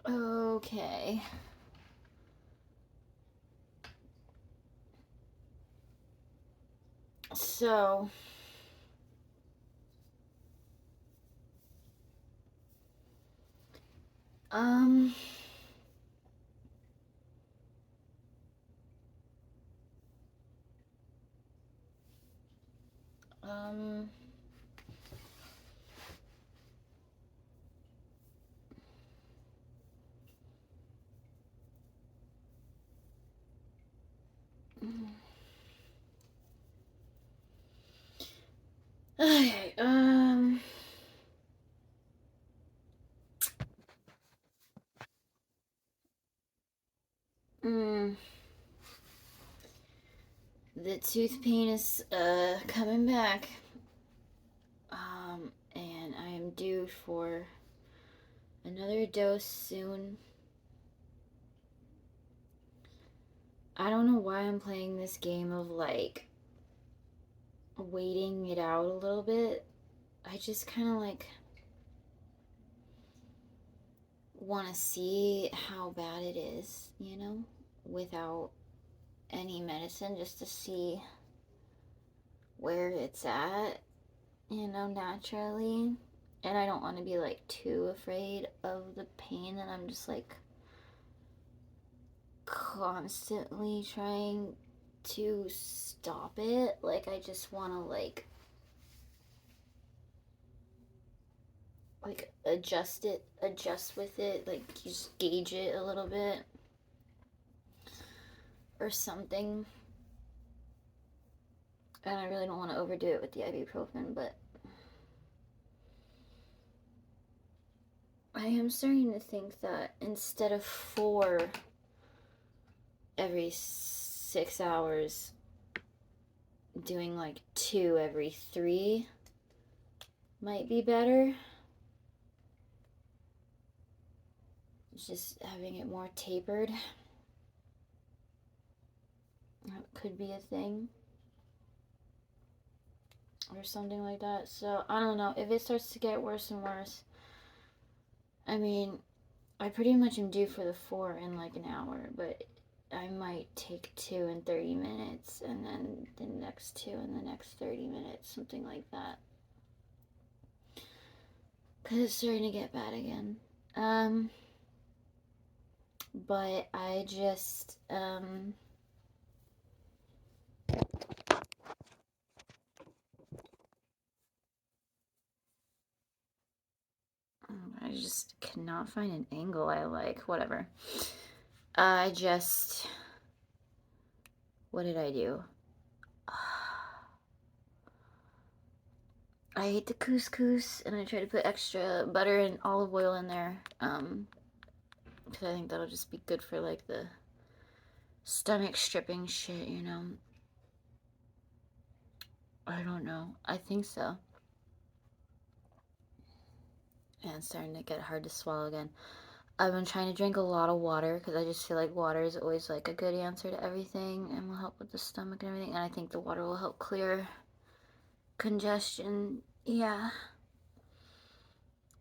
Okay. So, um, um, okay, mm, the tooth pain is, coming back. And I am due for another dose soon. I don't know why I'm playing this game of, like, waiting it out a little bit. I just kind of, like, want to see how bad it is, you know, without any medicine, just to see where it's at, you know, naturally. And I don't want to be, like, too afraid of the pain that I'm just, like, constantly trying to stop it. Like, I just want to, like adjust with it, like, just gauge it a little bit or something. And I really don't want to overdo it with the ibuprofen, but I am starting to think that instead of 4 every 6 hours, doing like 2 every 3 might be better. Just having it more tapered. That could be a thing. Or something like that. So, I don't know. If it starts to get worse and worse, I mean, I pretty much am due for the 4 in like an hour, but I might take 2 in 30 minutes and then the next 2 in the next 30 minutes, something like that. Because it's starting to get bad again. But I just, I just cannot find an angle I like. Whatever. I just, what did I do? I ate the couscous and I tried to put extra butter and olive oil in there. Because I think that'll just be good for like the stomach stripping shit, you know. I don't know. I think so. And it's starting to get hard to swallow again. I've been trying to drink a lot of water because I just feel like water is always like a good answer to everything and will help with the stomach and everything. And I think the water will help clear congestion. Yeah.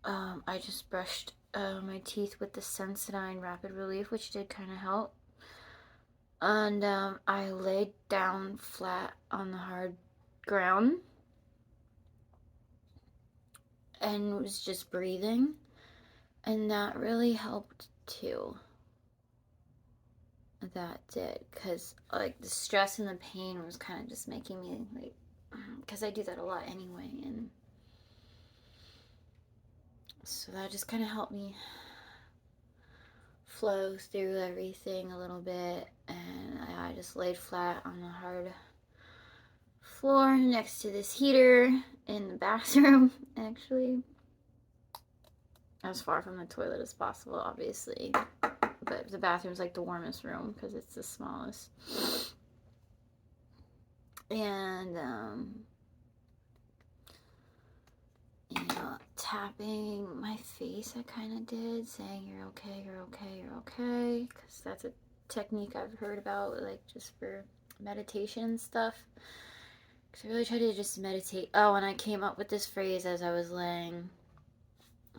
I just brushed my teeth with the Sensodyne Rapid Relief, which did kind of help. And I laid down flat on the hard ground and was just breathing. And that really helped too. That did, because like the stress and the pain was kind of just making me like, because I do that a lot anyway, and so that just kind of helped me flow through everything a little bit. And I just laid flat on the hard floor next to this heater in the bathroom, actually, as far from the toilet as possible, obviously, but the bathroom's like the warmest room because it's the smallest. And you know, tapping my face, I kind of did, saying you're okay, you're okay, you're okay, because that's a technique I've heard about, like, just for meditation and stuff. Because I really tried to just meditate. Oh, and I came up with this phrase as I was laying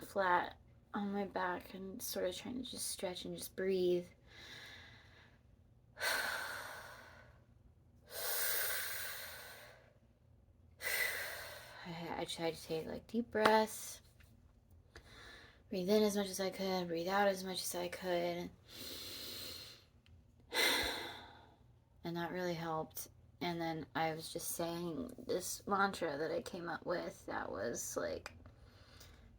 flat on my back and sort of trying to just stretch and just breathe. I tried to take like deep breaths, breathe in as much as I could, breathe out as much as I could, and that really helped. And then I was just saying this mantra that I came up with that was like,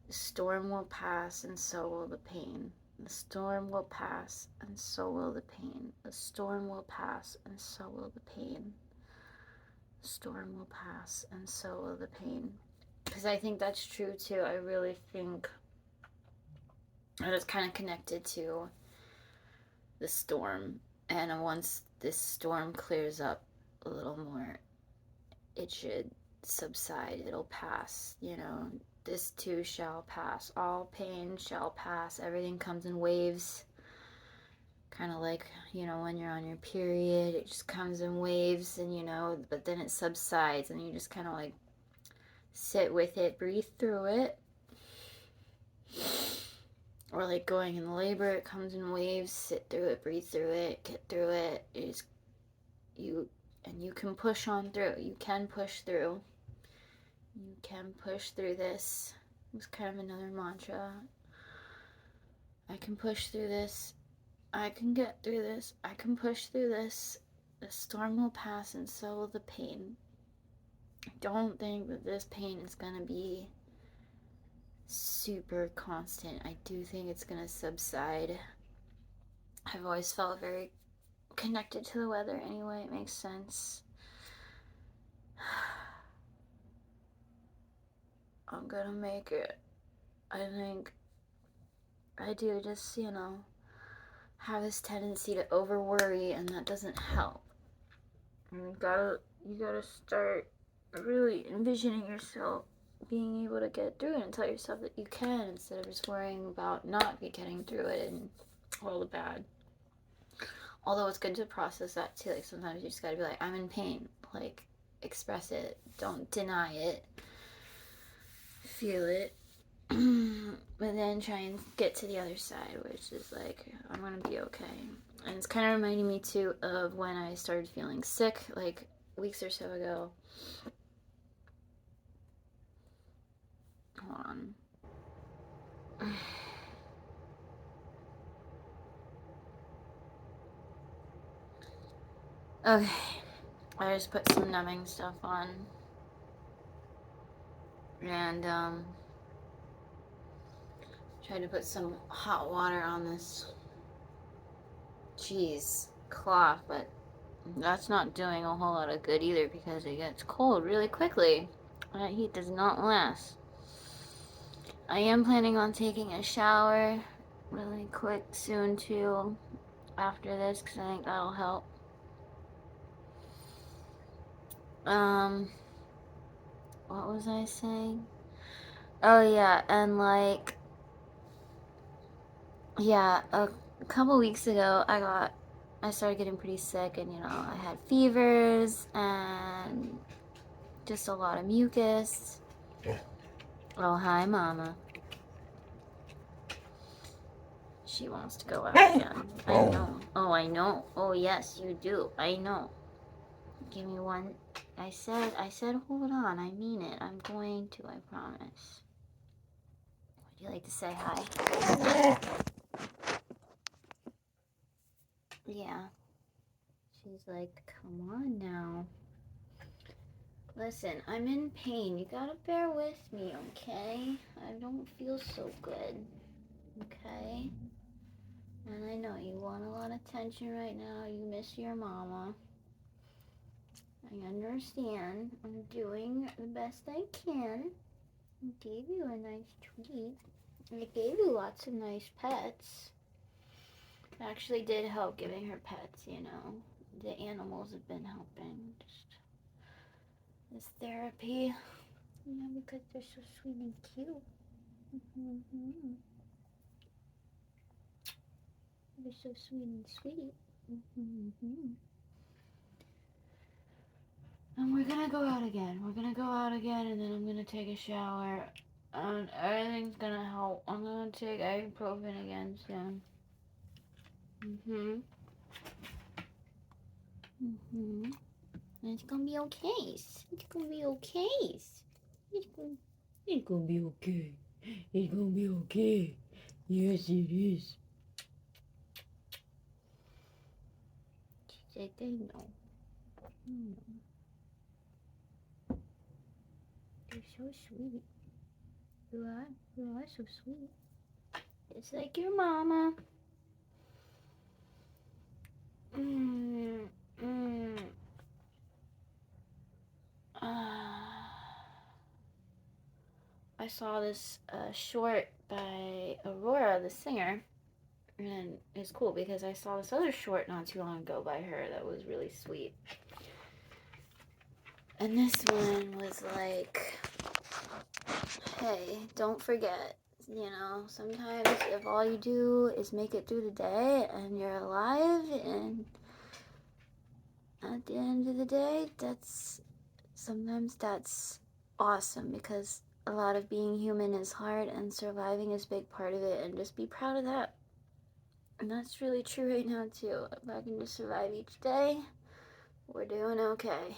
the storm will pass and so will the pain. The storm will pass and so will the pain. The storm will pass and so will the pain. The storm will pass and so will the pain. Because I think that's true too. I really think that it's kind of connected to the storm. And once this storm clears up a little more, it should subside. It'll pass, you know. This too shall pass. All pain shall pass. Everything comes in waves. Kind of like, you know, when you're on your period, it just comes in waves, and, you know, but then it subsides, and you just kind of like sit with it, breathe through it. Or like going in labor, it comes in waves, sit through it, breathe through it, get through it. And you can push on through. You can push through. You can push through this. It was kind of another mantra. I can push through this. I can get through this. I can push through this. The storm will pass and so will the pain. I don't think that this pain is going to be super constant. I do think it's going to subside. I've always felt very connected to the weather anyway. It makes sense. I'm gonna make it. I think I do just, you know, have this tendency to over worry, and that doesn't help. And you gotta start really envisioning yourself being able to get through it and tell yourself that you can, instead of just worrying about not getting through it and all the bad. Although it's good to process that too. Like sometimes you just gotta be like, I'm in pain. Like, express it. Don't deny it. Feel it. But then try and get to the other side, which is like, I'm gonna be okay. And it's kind of reminding me too of when I started feeling sick, like weeks or so ago. Hold on. Okay, I just put some numbing stuff on, and tried to put some hot water on this cloth, but that's not doing a whole lot of good either, because it gets cold really quickly. That heat does not last. I am planning on taking a shower really quick soon too after this, because I think that'll help. What was I saying? Oh yeah, and like, yeah, a couple weeks ago I started getting pretty sick, and you know, I had fevers and just a lot of mucus. Oh, hi, Mama. She wants to go out again. I know. Oh, I know. Oh, yes, you do. I know. Give me one. I said, hold on. I mean it. I'm going to, I promise. Would you like to say hi? Yeah. She's like, come on now. Listen, I'm in pain. You gotta bear with me, okay? I don't feel so good. Okay? And I know you want a lot of attention right now. You miss your mama. I understand. I'm doing the best I can. I gave you a nice treat. I gave you lots of nice pets. It actually did help giving her pets, you know. The animals have been helping. Just this therapy. Yeah, because they're so sweet and cute. Mm-hmm. They're so sweet and sweet. Mm-hmm. And we're gonna go out again. And then I'm gonna take a shower. And everything's gonna help. I'm gonna take ibuprofen again soon. It's gonna be okay. It's gonna be okay. It's gonna be okay. It's gonna be okay. Yes, it is. She said they know. You're so sweet. You are so sweet. Just like your mama. I saw this short by Aurora, the singer, and it's cool because I saw this other short not too long ago by her that was really sweet. And this one was like, hey, don't forget, you know, sometimes if all you do is make it through the day and you're alive, and at the end of the day, sometimes that's awesome, because a lot of being human is hard and surviving is a big part of it, and just be proud of that. And that's really true right now too. If I can just survive each day, we're doing okay.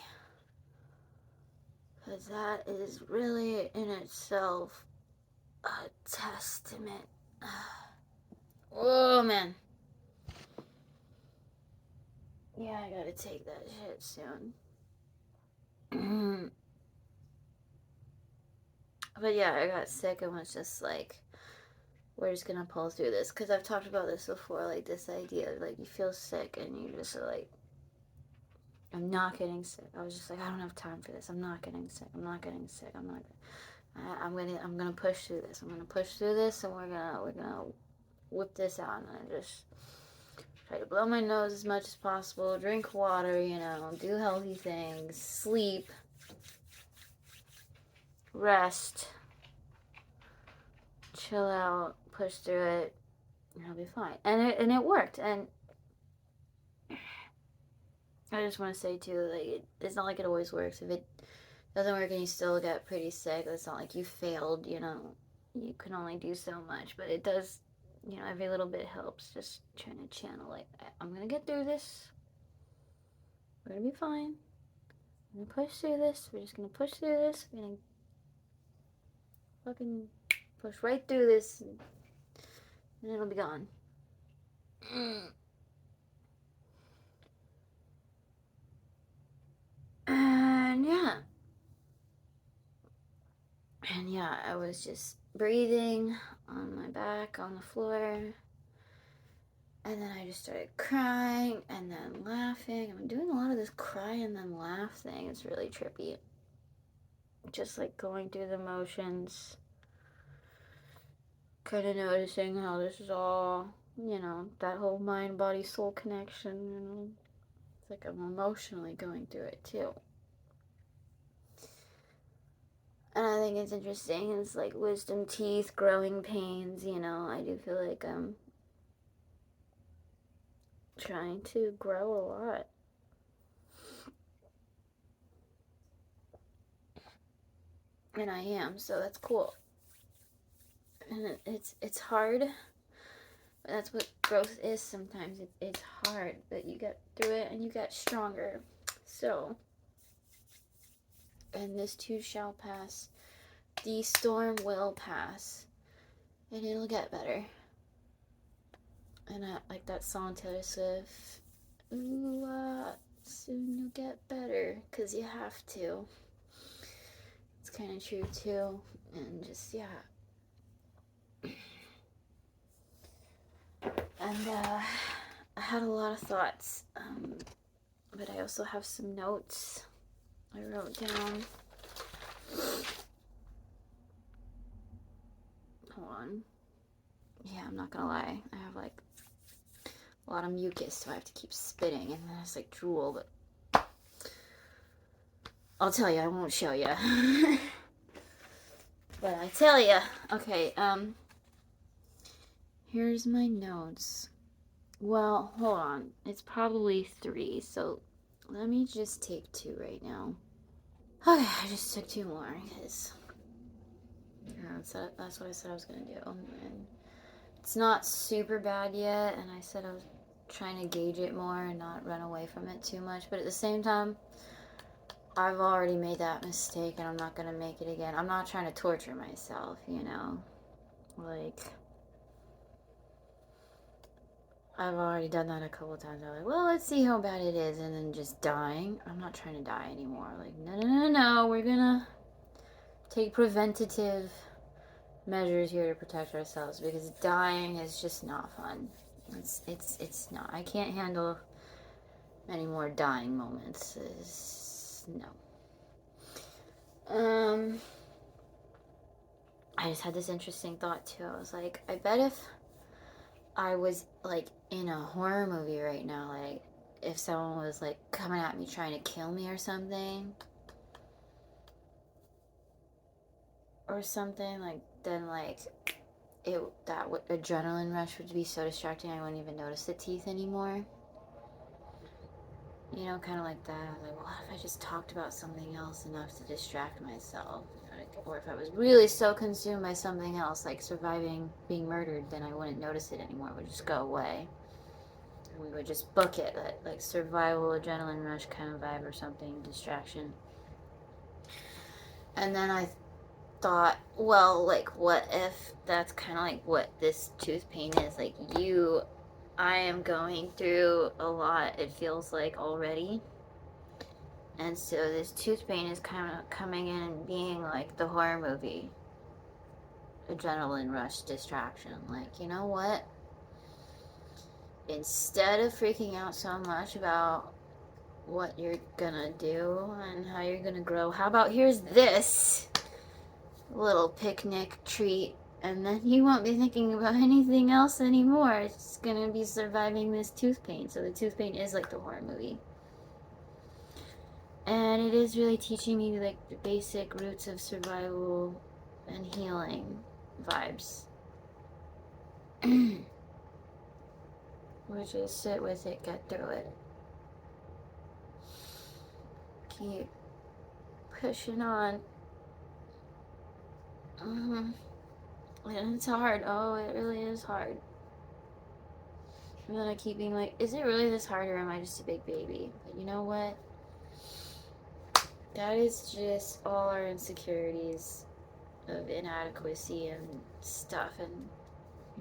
Because that is really in itself a testament. Oh man. Yeah, I gotta take that shit soon. But yeah, I got sick and was just like, we're just gonna pull through this. Because I've talked about this before, like this idea of like you feel sick and you just are like, I'm not getting sick. I was just like, I don't have time for this. I'm not getting sick. I'm not getting sick. I'm gonna push through this. I'm gonna push through this, and we're gonna whip this out. And I just try to blow my nose as much as possible, drink water, you know, do healthy things, sleep, rest, chill out, push through it, and I'll be fine. And it worked. And I just want to say too, like, it's not like it always works. If it doesn't work and you still get pretty sick, it's not like you failed, you know. You can only do so much, but it does, you know, every little bit helps. Just trying to channel, like, I'm gonna get through this. We're gonna be fine. We're gonna push through this. We're just gonna push through this. We're gonna fucking push right through this, and it'll be gone. And yeah, I was just breathing on my back on the floor. And then I just started crying and then laughing. I'm doing a lot of this cry and then laugh thing. It's really trippy. Just like going through the motions. Kind of noticing how this is all, you know, that whole mind, body, soul connection. You know, it's like I'm emotionally going through it too. And I think it's interesting. It's like wisdom teeth, growing pains, you know. I do feel like I'm trying to grow a lot. And I am, so that's cool. And it's hard. But that's what growth is sometimes. It's hard, but you get through it and you get stronger. So, and this too shall pass. The storm will pass. And it'll get better. And I like that song, Taylor Swift. Ooh, soon you'll get better. Because you have to. It's kind of true too. And just, yeah. And I had a lot of thoughts. But I also have some notes I wrote down. Hold on. Yeah, I'm not gonna lie. I have like a lot of mucus, so I have to keep spitting, and then it's like drool, but I'll tell you, I won't show you. But I tell you. Okay, here's my notes. Well, hold on. It's probably 3, so let me just take 2 right now. Okay, I just took 2 more, because Yeah, that's what I said I was gonna do. And it's not super bad yet, and I said I was trying to gauge it more and not run away from it too much. But at the same time, I've already made that mistake, and I'm not gonna make it again. I'm not trying to torture myself, you know? Like, I've already done that a couple times. I'm like, well, let's see how bad it is, and then just dying. I'm not trying to die anymore. Like, no, we're gonna take preventative measures here to protect ourselves, because dying is just not fun. It's not. I can't handle any more dying moments. No. I just had this interesting thought too. I was like, I bet if I was like in a horror movie right now, like if someone was like coming at me trying to kill me or something, like then like that adrenaline rush would be so distracting I wouldn't even notice the teeth anymore. You know, kind of like that. I was like, what if I just talked about something else enough to distract myself? Or if I was really so consumed by something else, like surviving being murdered, then I wouldn't notice it anymore. It would just go away. And we would just book it, that like survival adrenaline rush kind of vibe or something, distraction. And then I thought, well, like, what if that's kind of like what this tooth pain is? Like, I am going through a lot, it feels like, already. And so this tooth pain is kind of coming in and being like the horror movie adrenaline rush distraction. Like, you know what? Instead of freaking out so much about what you're gonna do and how you're gonna grow, how about here's this little picnic treat, and then you won't be thinking about anything else anymore. It's gonna be surviving this tooth pain. So the tooth pain is like the horror movie. And it is really teaching me like the basic roots of survival and healing vibes. Which is sit with it, get through it. Keep pushing on. And it's hard. Oh, it really is hard. And then I keep being like, is it really this hard, or am I just a big baby? But you know what? That is just all our insecurities of inadequacy and stuff, and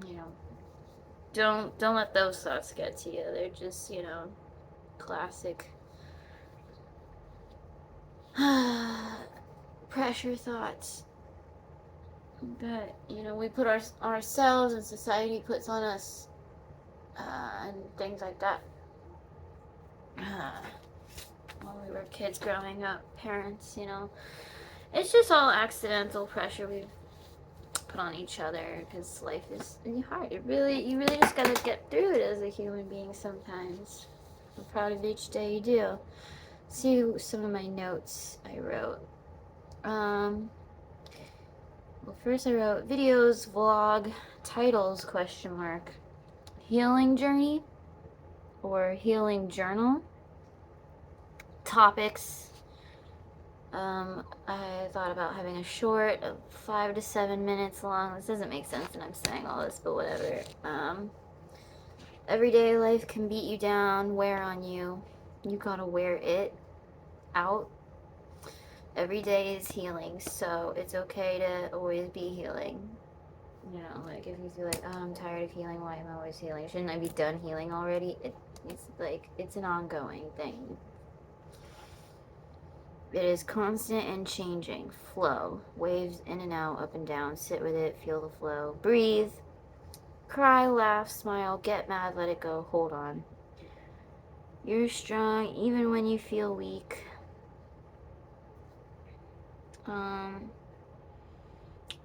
you know, don't let those thoughts get to you. They're just, you know, classic pressure thoughts. But you know, we put ourselves, and society puts on us, and things like that. When we were kids growing up, parents, you know, it's just all accidental pressure we've put on each other, because life is really hard. You really just gotta get through it as a human being sometimes. I'm proud of each day you do. See some of my notes I wrote. Well, first I wrote videos, vlog, titles, question mark, healing journey or healing journal, topics. I thought about having a short of 5 to 7 minutes long. This doesn't make sense and I'm saying all this, but whatever. Everyday life can beat you down, wear on you. You gotta wear it out. Every day is healing, so it's okay to always be healing. You know, like if you feel like, oh, I'm tired of healing, why am I always healing? Shouldn't I be done healing already? It's like, it's an ongoing thing. It is constant and changing. Flow. Waves in and out, up and down. Sit with it, feel the flow. Breathe. Cry, laugh, smile, get mad, let it go, hold on. You're strong even when you feel weak.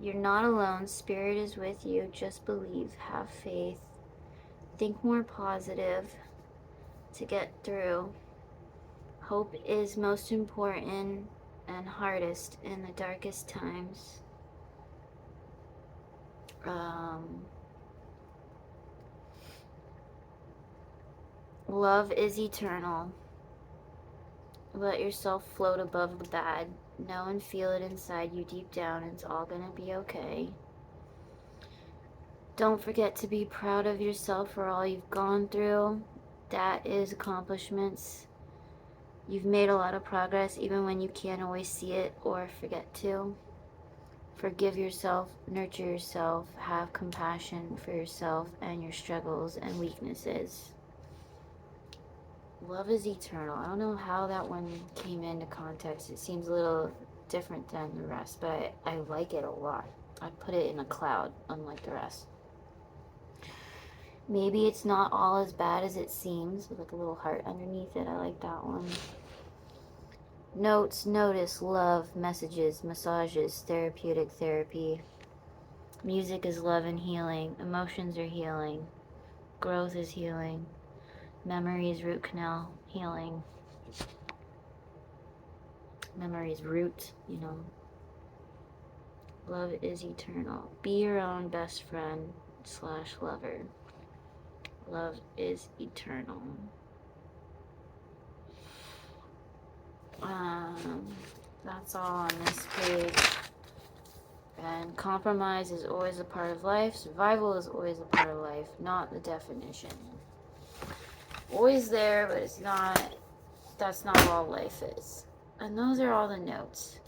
You're not alone. Spirit is with you. Just believe. Have faith. Think more positive to get through. Hope is most important and hardest in the darkest times. Love is eternal. Let yourself float above the bad. Know and feel it inside you deep down. It's all gonna be okay. Don't forget to be proud of yourself for all you've gone through. That is accomplishments. You've made a lot of progress even when you can't always see it or forget to. Forgive yourself, nurture yourself, have compassion for yourself and your struggles and weaknesses. Love is eternal. I don't know how that one came into context. It seems a little different than the rest, but I like it a lot. I put it in a cloud, unlike the rest. Maybe it's not all as bad as it seems, with like a little heart underneath it. I like that one. Notes, notice, love, messages, massages, therapeutic therapy. Music is love and healing. Emotions are healing. Growth is healing. Memories, root canal, healing. Memories, root, you know. Love is eternal. Be your own best friend / lover. Love is eternal. That's all on this page. And compromise is always a part of life. Survival is always a part of life, not the definition. Always there, but it's not, that's not all life is. And those are all the notes.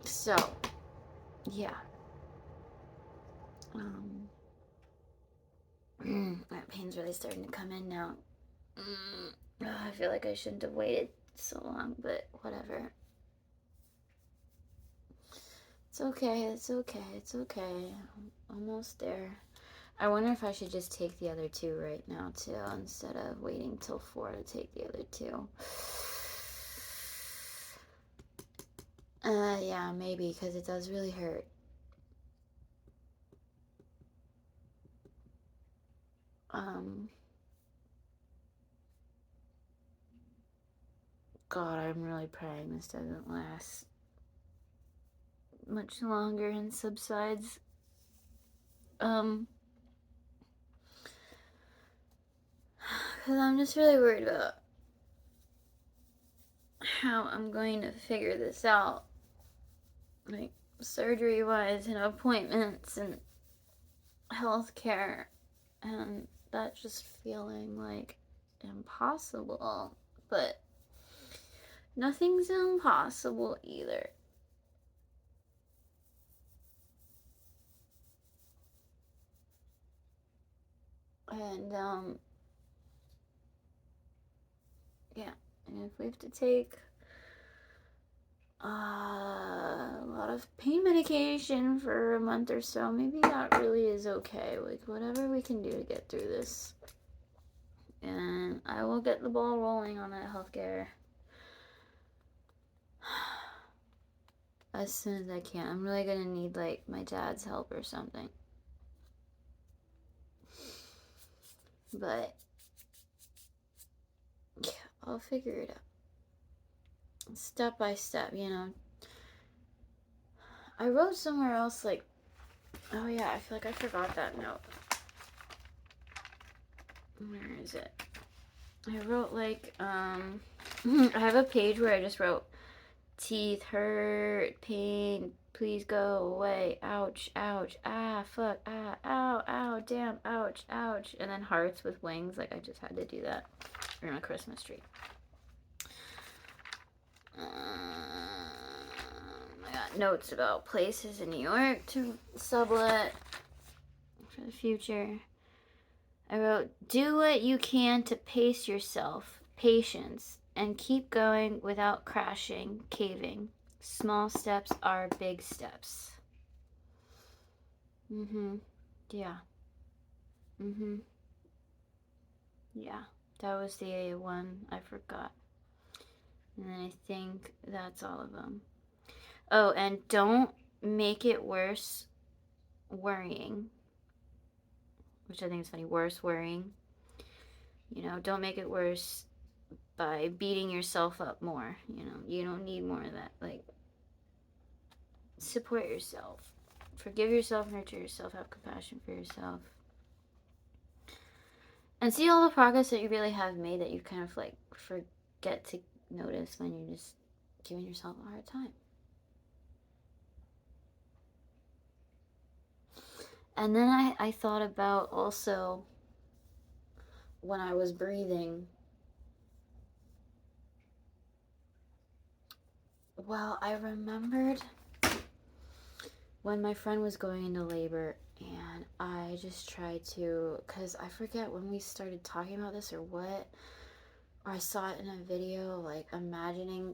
So, yeah. That pain's really starting to come in now. I feel like I shouldn't have waited so long, but whatever. It's okay, it's okay, it's okay. I'm almost there. I wonder if I should just take the other two right now, too, instead of waiting till 4 to take the other two. Yeah, maybe, because it does really hurt. God, I'm really praying this doesn't last much longer and subsides. Because I'm just really worried about how I'm going to figure this out. Like, surgery-wise and appointments and healthcare. And that just feeling like impossible. But nothing's impossible either. And, yeah. And if we have to take a lot of pain medication for a month or so, maybe that really is okay. Like, whatever we can do to get through this. And I will get the ball rolling on that healthcare as soon as I can. I'm really gonna need, like, my dad's help or something. But, yeah, I'll figure it out. Step by step, you know. I wrote somewhere else, like, oh yeah, I feel like I forgot that note. Where is it? I wrote, like, I have a page where I just wrote, teeth hurt, pain, please go away, ouch, ouch, ah, fuck, ah, ow, ow, damn, ouch, ouch, and then hearts with wings. Like, I just had to do that for my Christmas tree. I got notes about places in New York to sublet for the future. I wrote, do what you can to pace yourself, patience, and keep going without crashing, caving. Small steps are big steps. Yeah. Yeah. That was the one I forgot. And then I think that's all of them. Oh, and don't make it worse worrying. Which I think is funny. Worse worrying. You know, don't make it worse by beating yourself up more. You know, you don't need more of that. Like, support yourself. Forgive yourself, nurture yourself, have compassion for yourself. And see all the progress that you really have made that you kind of like forget to notice when you're just giving yourself a hard time. And then I thought about also when I was breathing. Well, I remembered when my friend was going into labor, and I just tried to, because I forget when we started talking about this or what, or I saw it in a video, like imagining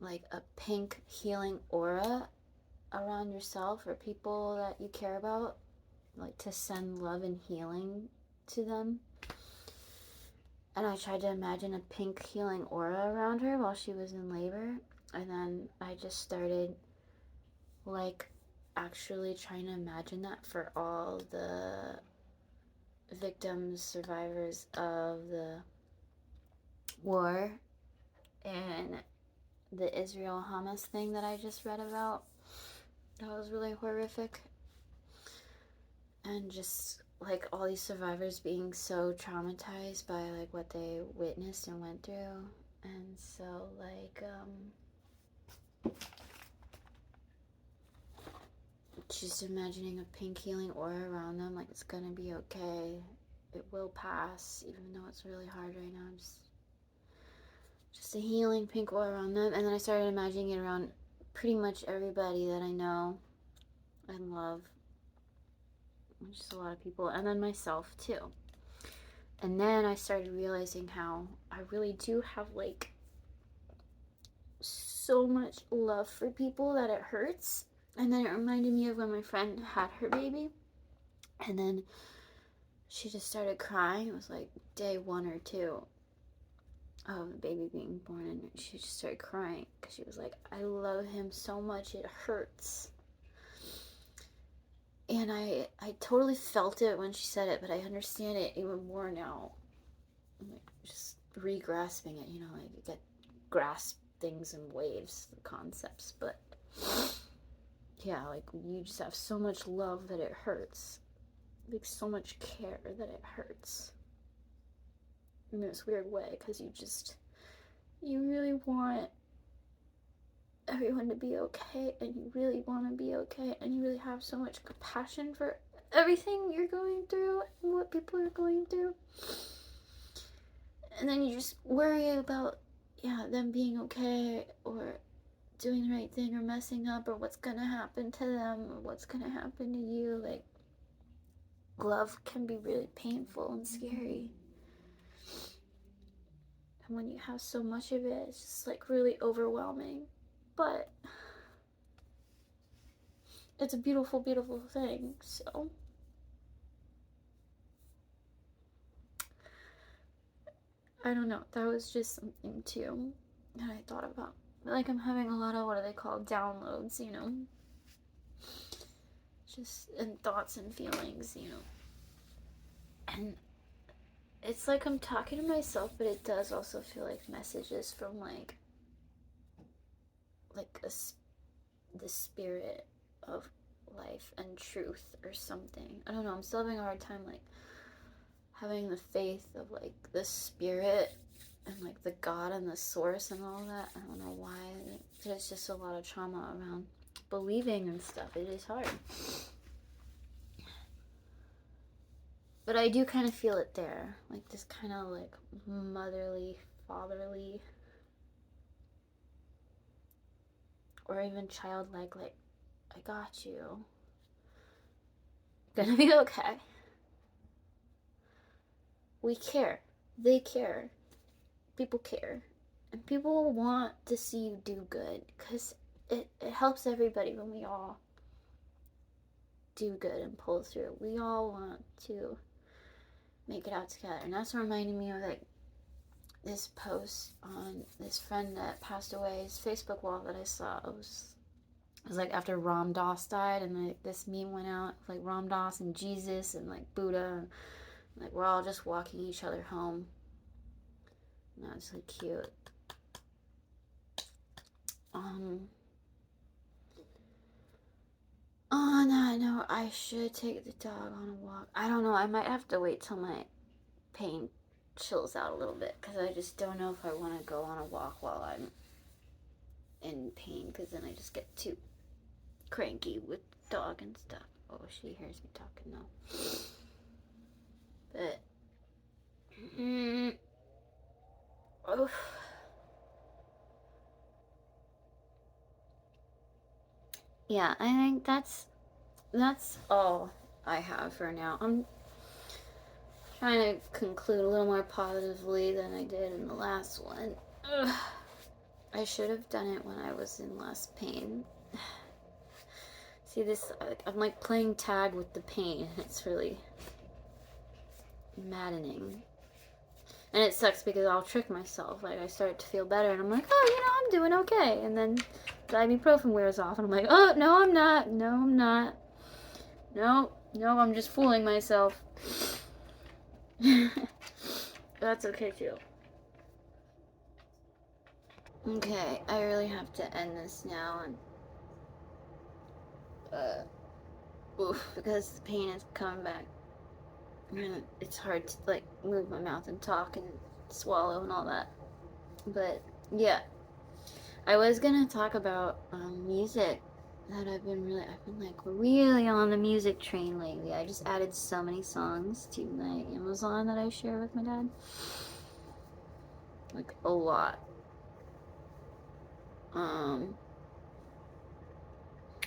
like a pink healing aura around yourself or people that you care about, like to send love and healing to them. And I tried to imagine a pink healing aura around her while she was in labor. And then I just started like actually trying to imagine that for all the victims, survivors of the war and the Israel Hamas thing that I just read about. That was really horrific. And just like all these survivors being so traumatized by like what they witnessed and went through. And so like just imagining a pink healing aura around them, like it's gonna be okay, it will pass, even though it's really hard right now. Just a healing pink aura around them. And then I started imagining it around pretty much everybody that I know and love, just a lot of people, and then myself too. And then I started realizing how I really do have like so much love for people that it hurts. And then it reminded me of when my friend had her baby, and then she just started crying. It was like day 1 or 2 of the baby being born, and she just started crying because she was like, I love him so much, it hurts. And I totally felt it when she said it, but I understand it even more now. I'm like just re-grasping it, like you get grasp things in waves, the concepts, but yeah, like you just have so much love that it hurts, like so much care that it hurts in this weird way, because you really want everyone to be okay, and you really want to be okay, and you really have so much compassion for everything you're going through and what people are going through, and then you just worry about them being okay or doing the right thing or messing up or what's gonna happen to them or what's gonna happen to you. Like, love can be really painful and scary, and when you have so much of it, it's just like really overwhelming, but it's a beautiful, beautiful thing. So I don't know, that was just something too that I thought about. Like, I'm having a lot of, what are they called, downloads, just in thoughts and feelings, and it's like I'm talking to myself, but it does also feel like messages from like the spirit of life and truth or something. I don't know, I'm still having a hard time like having the faith of like the spirit and like the God and the source and all that. I don't know why. There's just a lot of trauma around believing and stuff. It is hard. But I do kind of feel it there. Like this kind of like motherly, fatherly, or even childlike, like, I got you. Gonna be okay. We care. They care. People care. And people want to see you do good, because it helps everybody when we all do good and pull through. We all want to make it out together. And that's reminding me of like this post on this friend that passed away, his Facebook wall that I saw. It was like after Ram Dass died, and like this meme went out, like Ram Dass and Jesus and like Buddha, and like we're all just walking each other home. And that was like cute. On that note, I should take the dog on a walk. I don't know, I might have to wait till my pain chills out a little bit, because I just don't know if I want to go on a walk while I'm in pain, because then I just get too cranky with the dog and stuff. Oh, she hears me talking now. But oh. Yeah, I think that's all I have for now. I'm trying to conclude a little more positively than I did in the last one. Ugh. I should have done it when I was in less pain. See this, I'm like playing tag with the pain. It's really maddening. And it sucks because I'll trick myself. Like, I start to feel better and I'm like, oh, you know, I'm doing okay. And then the ibuprofen wears off and I'm like, oh, no, I'm not. No, I'm not. No, I'm just fooling myself. That's okay too. Okay, I really have to end this now, and because the pain is coming back, and it's hard to like move my mouth and talk and swallow and all that. But yeah, I was gonna talk about music that I've been like really on the music train lately. I just added so many songs to my Amazon that I share with my dad, like a lot.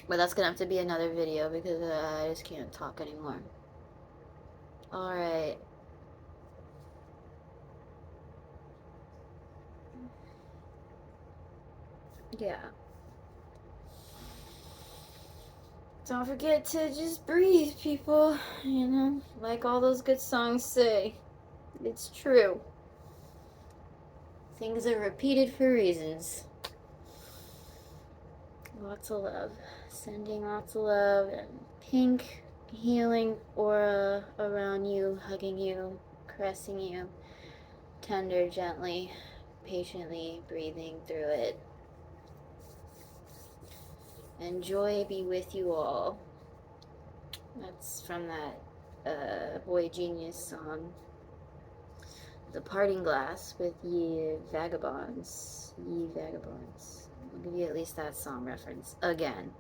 But that's gonna have to be another video because I just can't talk anymore. Alright. Yeah. Don't forget to just breathe, people. You know, like all those good songs say. It's true. Things are repeated for reasons. Lots of love. Sending lots of love and pink healing aura around you, hugging you, caressing you, tender, gently, patiently breathing through it. And joy be with you all. That's from that Boy Genius song. The Parting Glass with Ye Vagabonds. Ye Vagabonds. I'll give you at least that song reference again.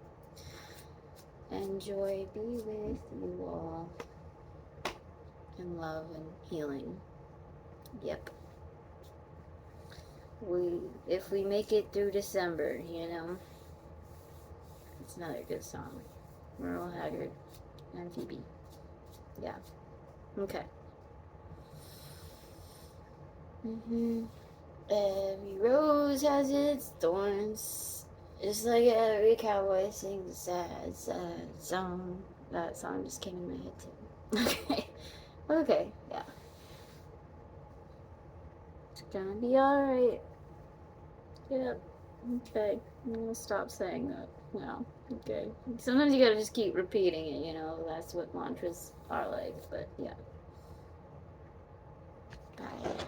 And joy be with you all. And love and healing. Yep. If we make it through December, you know. It's another good song. Merle Haggard and Phoebe. Yeah. Okay. Every rose has its thorns. Just like every cowboy sings a sad, sad song. That song just came in my head too. Okay. Okay, yeah. It's gonna be alright. Yep. Okay. I'm gonna stop saying that now. Okay. Sometimes you gotta just keep repeating it, you know. That's what mantras are like, but yeah. Bye.